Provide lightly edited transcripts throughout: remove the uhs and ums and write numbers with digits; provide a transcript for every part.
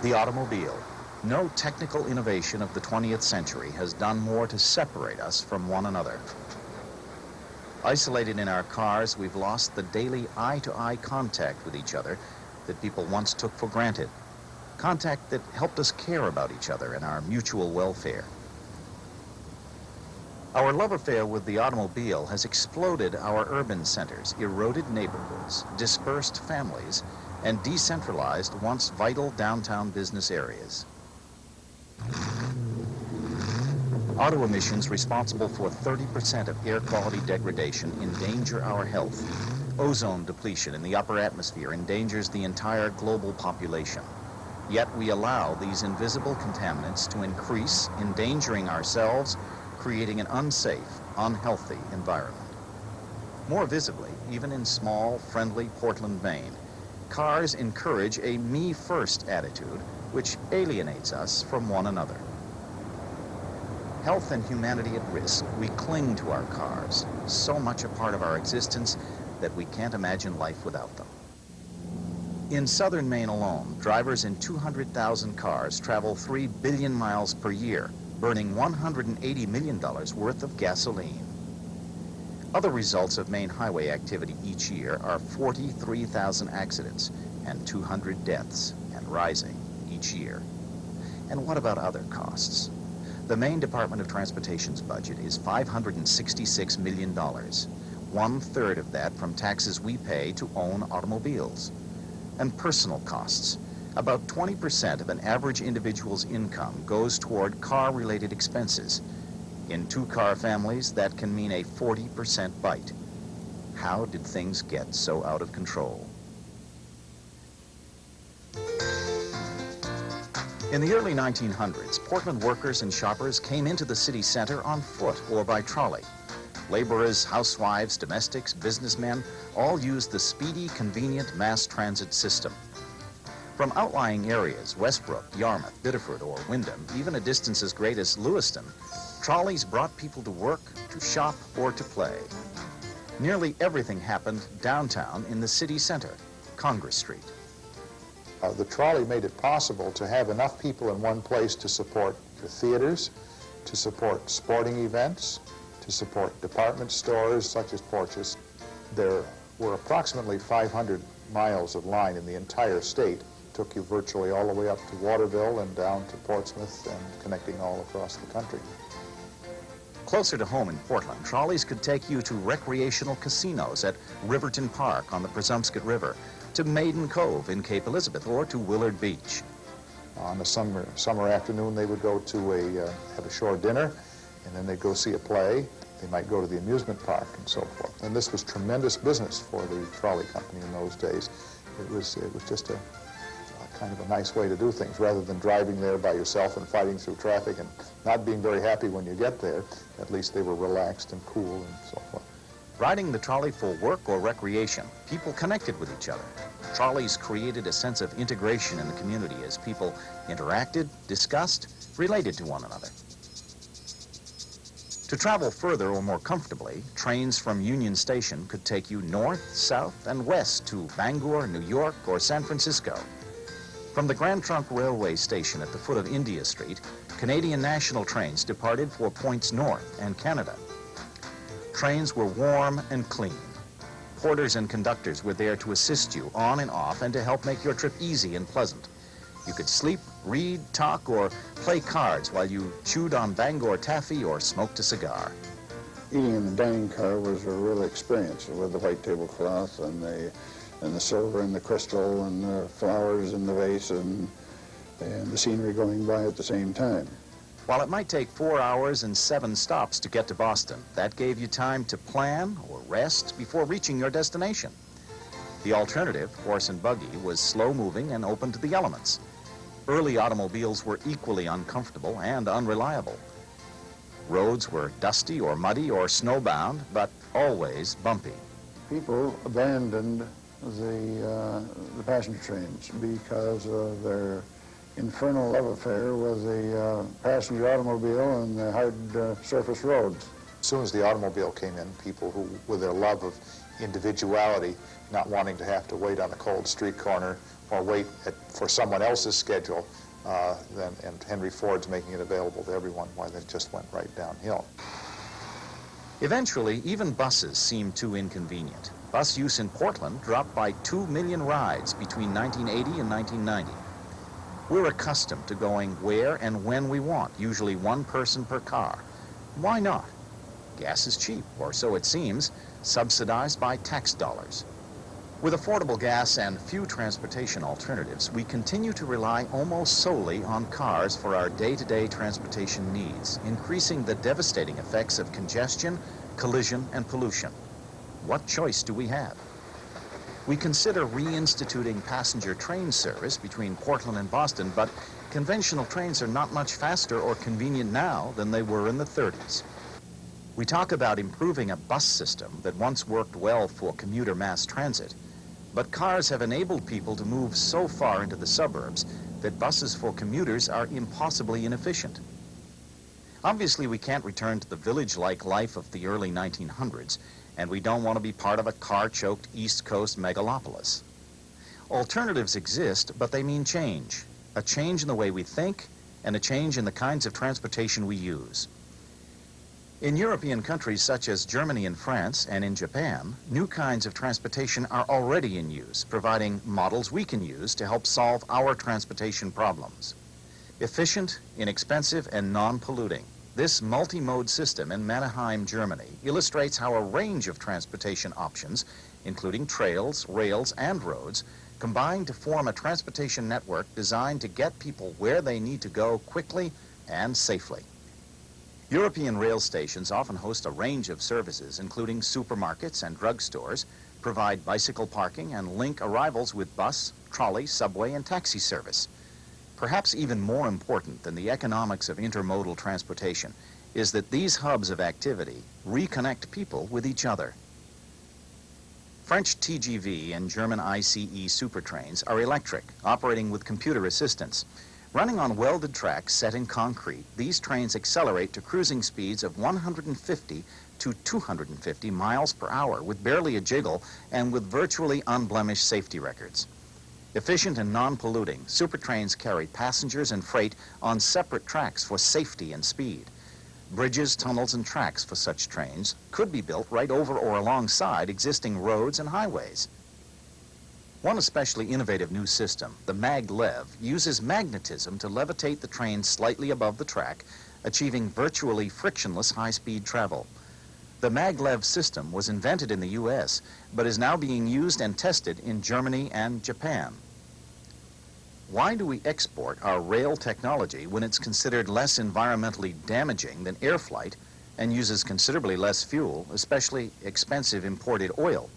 The automobile. No technical innovation of the 20th century has done more to separate us from one another. Isolated in our cars, we've lost the daily eye-to-eye contact with each other that people once took for granted. Contact that helped us care about each other and our mutual welfare. Our love affair with the automobile has exploded our urban centers, eroded neighborhoods, dispersed families, and decentralized once vital downtown business areas. Auto emissions responsible for 30% of air quality degradation endanger our health. Ozone depletion in the upper atmosphere endangers the entire global population. Yet we allow these invisible contaminants to increase, endangering ourselves, creating an unsafe, unhealthy environment. More visibly, even in small, friendly Portland, Maine, cars encourage a me-first attitude, which alienates us from one another. Health and humanity at risk, we cling to our cars, so much a part of our existence that we can't imagine life without them. In southern Maine alone, drivers in 200,000 cars travel 3 billion miles per year, burning $180 million worth of gasoline. Other results of Maine highway activity each year are 43,000 accidents and 200 deaths, and rising each year. And what about other costs? The Maine Department of Transportation's budget is $566 million, 1/3 of that from taxes we pay to own automobiles. And personal costs. About 20% of an average individual's income goes toward car-related expenses. In two-car families, that can mean a 40% bite. How did things get so out of control? In the early 1900s, Portland workers and shoppers came into the city center on foot or by trolley. Laborers, housewives, domestics, businessmen all used the speedy, convenient mass transit system. From outlying areas, Westbrook, Yarmouth, Biddeford, or Wyndham, even a distance as great as Lewiston, trolleys brought people to work, to shop, or to play. Nearly everything happened downtown in the city center, Congress Street. The trolley made it possible to have enough people in one place to support the theaters, to support sporting events, to support department stores such as Porches. There were approximately 500 miles of line in the entire state. Took you virtually all the way up to Waterville and down to Portsmouth and connecting all across the country. Closer to home in Portland, trolleys could take you to recreational casinos at Riverton Park on the Presumpscot River, to Maiden Cove in Cape Elizabeth, or to Willard Beach. On a summer afternoon, they would go to have a shore dinner, and then they'd go see a play. They might go to the amusement park and so forth. And this was tremendous business for the trolley company in those days. It was just a kind of a nice way to do things, rather than driving there by yourself and fighting through traffic and not being very happy when you get there. At least they were relaxed and cool and so forth. Riding the trolley for work or recreation, people connected with each other. Trolleys created a sense of integration in the community as people interacted, discussed, related to one another. To travel further or more comfortably, trains from Union Station could take you north, south, and west to Bangor, New York, or San Francisco. From the Grand Trunk Railway Station at the foot of India Street, Canadian National trains departed for points north and Canada. Trains were warm and clean. Porters and conductors were there to assist you on and off and to help make your trip easy and pleasant. You could sleep, read, talk, or play cards while you chewed on Bangor taffy or smoked a cigar. Eating in the dining car was a real experience with the white tablecloth and the silver and the crystal and the flowers in the vase and the scenery going by at the same time. While it might take 4 hours and 7 stops to get to Boston, that gave you time to plan or rest before reaching your destination. The alternative, horse and buggy, was slow-moving and open to the elements. Early automobiles were equally uncomfortable and unreliable. Roads were dusty or muddy or snowbound, but always bumpy. People abandoned the passenger trains because of their infernal love affair with the passenger automobile and the hard surface roads. As soon as the automobile came in, people who, with their love of individuality, not wanting to have to wait on a cold street corner or wait for someone else's schedule, and Henry Ford's making it available to everyone, why that just went right downhill. Eventually, even buses seemed too inconvenient. Bus use in Portland dropped by 2 million rides between 1980 and 1990. We're accustomed to going where and when we want, usually one person per car. Why not? Gas is cheap, or so it seems, subsidized by tax dollars. With affordable gas and few transportation alternatives, we continue to rely almost solely on cars for our day-to-day transportation needs, increasing the devastating effects of congestion, collision, and pollution. What choice do we have? We consider reinstituting passenger train service between Portland and Boston, but conventional trains are not much faster or convenient now than they were in the 30s. We talk about improving a bus system that once worked well for commuter mass transit, but cars have enabled people to move so far into the suburbs that buses for commuters are impossibly inefficient. Obviously, we can't return to the village-like life of the early 1900s, and we don't want to be part of a car-choked East Coast megalopolis. Alternatives exist, but they mean change. A change in the way we think, and a change in the kinds of transportation we use. In European countries such as Germany and France, and in Japan, new kinds of transportation are already in use, providing models we can use to help solve our transportation problems. Efficient, inexpensive, and non-polluting. This multi-mode system in Mannheim, Germany, illustrates how a range of transportation options, including trails, rails, and roads, combine to form a transportation network designed to get people where they need to go quickly and safely. European rail stations often host a range of services, including supermarkets and drugstores, provide bicycle parking, and link arrivals with bus, trolley, subway, and taxi service. Perhaps even more important than the economics of intermodal transportation is that these hubs of activity reconnect people with each other. French TGV and German ICE supertrains are electric, operating with computer assistance. Running on welded tracks set in concrete, these trains accelerate to cruising speeds of 150 to 250 miles per hour with barely a jiggle and with virtually unblemished safety records. Efficient and non-polluting, supertrains carry passengers and freight on separate tracks for safety and speed. Bridges, tunnels, and tracks for such trains could be built right over or alongside existing roads and highways. One especially innovative new system, the maglev, uses magnetism to levitate the train slightly above the track, achieving virtually frictionless high-speed travel. The maglev system was invented in the U.S., but is now being used and tested in Germany and Japan. Why do we export our rail technology when it's considered less environmentally damaging than air flight and uses considerably less fuel, especially expensive imported oil?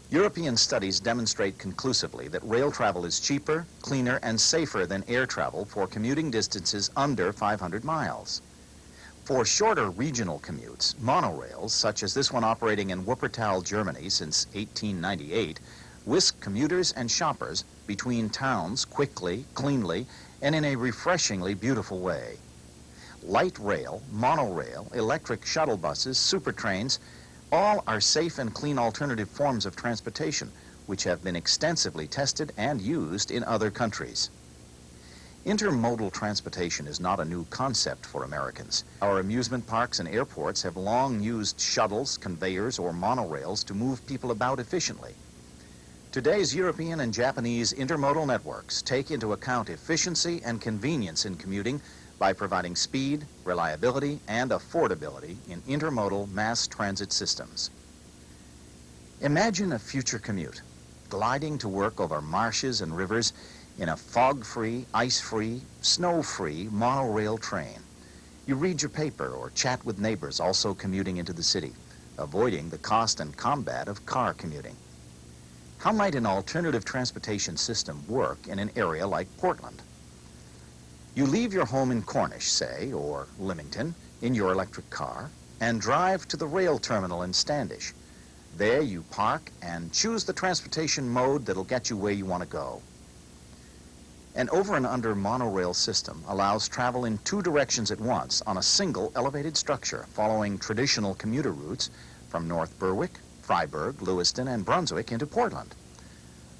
European studies demonstrate conclusively that rail travel is cheaper, cleaner, and safer than air travel for commuting distances under 500 miles. For shorter regional commutes, monorails, such as this one operating in Wuppertal, Germany since 1898, whisk commuters and shoppers between towns quickly, cleanly, and in a refreshingly beautiful way. Light rail, monorail, electric shuttle buses, supertrains, all are safe and clean alternative forms of transportation, which have been extensively tested and used in other countries. Intermodal transportation is not a new concept for Americans. Our amusement parks and airports have long used shuttles, conveyors, or monorails to move people about efficiently. Today's European and Japanese intermodal networks take into account efficiency and convenience in commuting by providing speed, reliability, and affordability in intermodal mass transit systems. Imagine a future commute, gliding to work over marshes and rivers in a fog-free, ice-free, snow-free monorail train. You read your paper or chat with neighbors also commuting into the city, avoiding the cost and combat of car commuting. How might an alternative transportation system work in an area like Portland? You leave your home in Cornish, say, or Leamington, in your electric car, and drive to the rail terminal in Standish. There you park and choose the transportation mode that'll get you where you want to go. An over and under monorail system allows travel in two directions at once on a single elevated structure following traditional commuter routes from North Berwick, Freiburg, Lewiston, and Brunswick into Portland.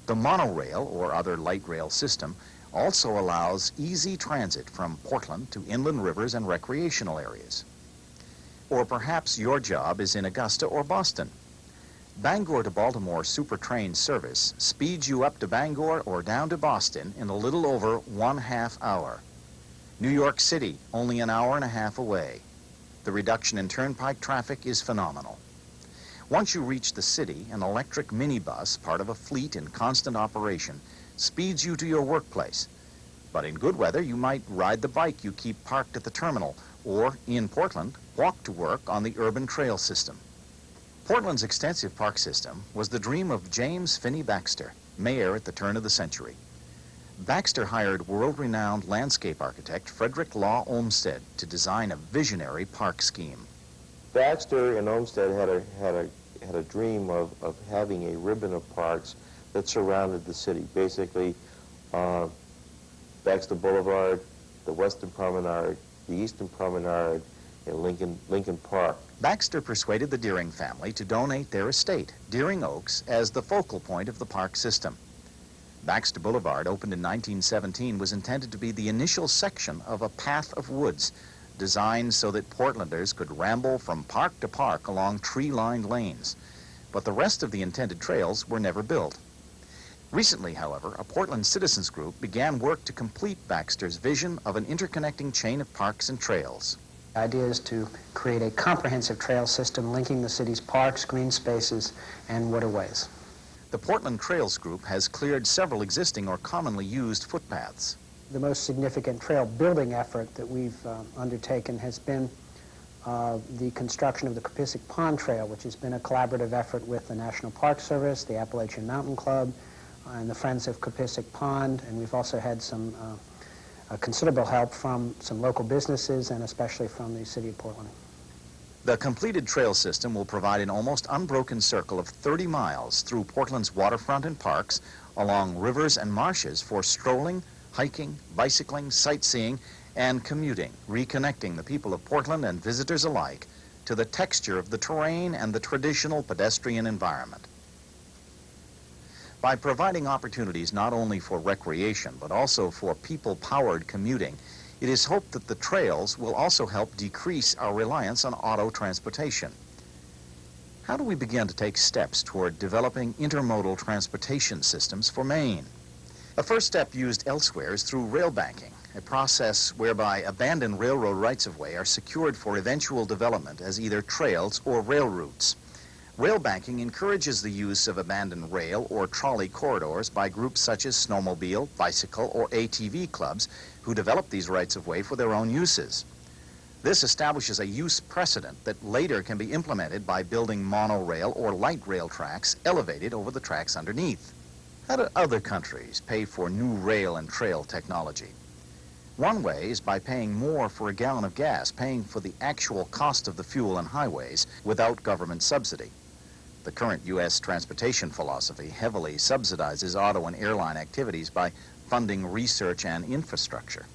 The monorail or other light rail system also allows easy transit from Portland to inland rivers and recreational areas. Or perhaps your job is in Augusta or Boston. Bangor to Baltimore Super Train service speeds you up to Bangor or down to Boston in a little over 1/2 hour. New York City, only an hour and a half away. The reduction in turnpike traffic is phenomenal. Once you reach the city, an electric minibus, part of a fleet in constant operation, speeds you to your workplace. But in good weather, you might ride the bike you keep parked at the terminal, or, in Portland, walk to work on the urban trail system. Portland's extensive park system was the dream of James Finney Baxter, mayor at the turn of the century. Baxter hired world-renowned landscape architect Frederick Law Olmsted to design a visionary park scheme. Baxter and Olmsted had a dream of having a ribbon of parks that surrounded the city. Basically, Baxter Boulevard, the Western Promenade, the Eastern Promenade, and Lincoln Park. Baxter persuaded the Deering family to donate their estate, Deering Oaks, as the focal point of the park system. Baxter Boulevard, opened in 1917, was intended to be the initial section of a path of woods, designed so that Portlanders could ramble from park to park along tree-lined lanes. But the rest of the intended trails were never built. Recently, however, a Portland citizens group began work to complete Baxter's vision of an interconnecting chain of parks and trails. The idea is to create a comprehensive trail system linking the city's parks, green spaces, and waterways. The Portland Trails Group has cleared several existing or commonly used footpaths. The most significant trail building effort that we've undertaken has been the construction of the Capissic Pond Trail, which has been a collaborative effort with the National Park Service, the Appalachian Mountain Club, and the Friends of Capissic Pond, and we've also had some considerable help from some local businesses and especially from the city of Portland. The completed trail system will provide an almost unbroken circle of 30 miles through Portland's waterfront and parks, along rivers and marshes for strolling, hiking, bicycling, sightseeing, and commuting, reconnecting the people of Portland and visitors alike to the texture of the terrain and the traditional pedestrian environment. By providing opportunities not only for recreation, but also for people-powered commuting, it is hoped that the trails will also help decrease our reliance on auto transportation. How do we begin to take steps toward developing intermodal transportation systems for Maine? A first step used elsewhere is through rail banking, a process whereby abandoned railroad rights-of-way are secured for eventual development as either trails or rail routes. Rail banking encourages the use of abandoned rail or trolley corridors by groups such as snowmobile, bicycle, or ATV clubs who develop these rights-of-way for their own uses. This establishes a use precedent that later can be implemented by building monorail or light rail tracks elevated over the tracks underneath. How do other countries pay for new rail and trail technology? One way is by paying more for a gallon of gas, paying for the actual cost of the fuel on highways without government subsidy. The current U.S. transportation philosophy heavily subsidizes auto and airline activities by funding research and infrastructure.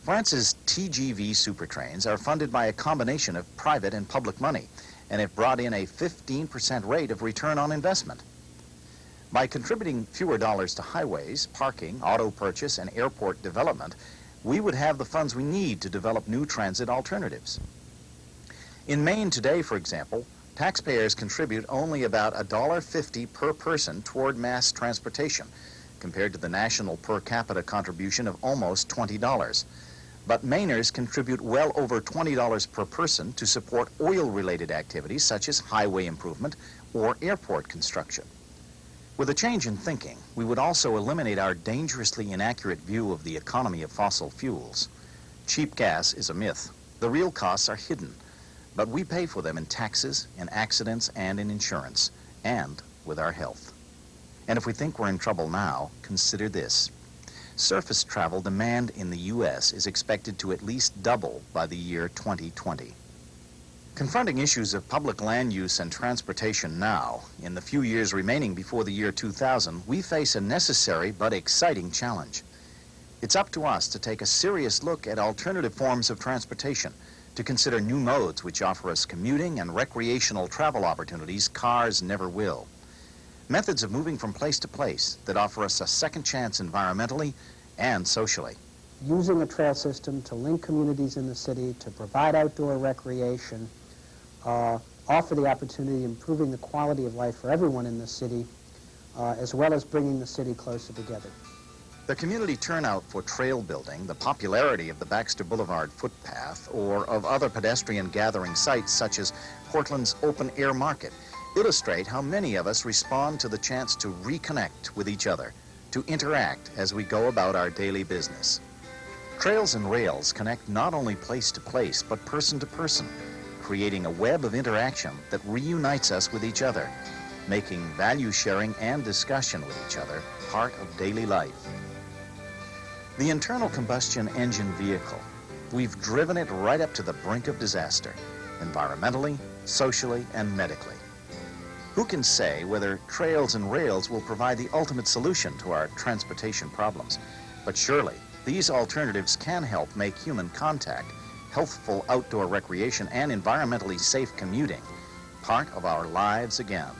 France's TGV supertrains are funded by a combination of private and public money and have brought in a 15% rate of return on investment. By contributing fewer dollars to highways, parking, auto purchase, and airport development, we would have the funds we need to develop new transit alternatives. In Maine today, for example, taxpayers contribute only about $1.50 per person toward mass transportation, compared to the national per capita contribution of almost $20. But Mainers contribute well over $20 per person to support oil-related activities such as highway improvement or airport construction. With a change in thinking, we would also eliminate our dangerously inaccurate view of the economy of fossil fuels. Cheap gas is a myth. The real costs are hidden, but we pay for them in taxes, in accidents, and in insurance, and with our health. And if we think we're in trouble now, consider this. Surface travel demand in the U.S. is expected to at least double by the year 2020. Confronting issues of public land use and transportation now, in the few years remaining before the year 2000, we face a necessary but exciting challenge. It's up to us to take a serious look at alternative forms of transportation, to consider new modes which offer us commuting and recreational travel opportunities cars never will. Methods of moving from place to place that offer us a second chance environmentally and socially. Using a trail system to link communities in the city, to provide outdoor recreation, offer the opportunity of improving the quality of life for everyone in the city, as well as bringing the city closer together. The community turnout for trail building, the popularity of the Baxter Boulevard footpath, or of other pedestrian gathering sites such as Portland's Open Air Market, illustrate how many of us respond to the chance to reconnect with each other, to interact as we go about our daily business. Trails and rails connect not only place to place, but person to person, creating a web of interaction that reunites us with each other, making value sharing and discussion with each other part of daily life. The internal combustion engine vehicle, we've driven it right up to the brink of disaster, environmentally, socially, and medically. Who can say whether trails and rails will provide the ultimate solution to our transportation problems? But surely, these alternatives can help make human contact, healthful outdoor recreation, and environmentally safe commuting part of our lives again.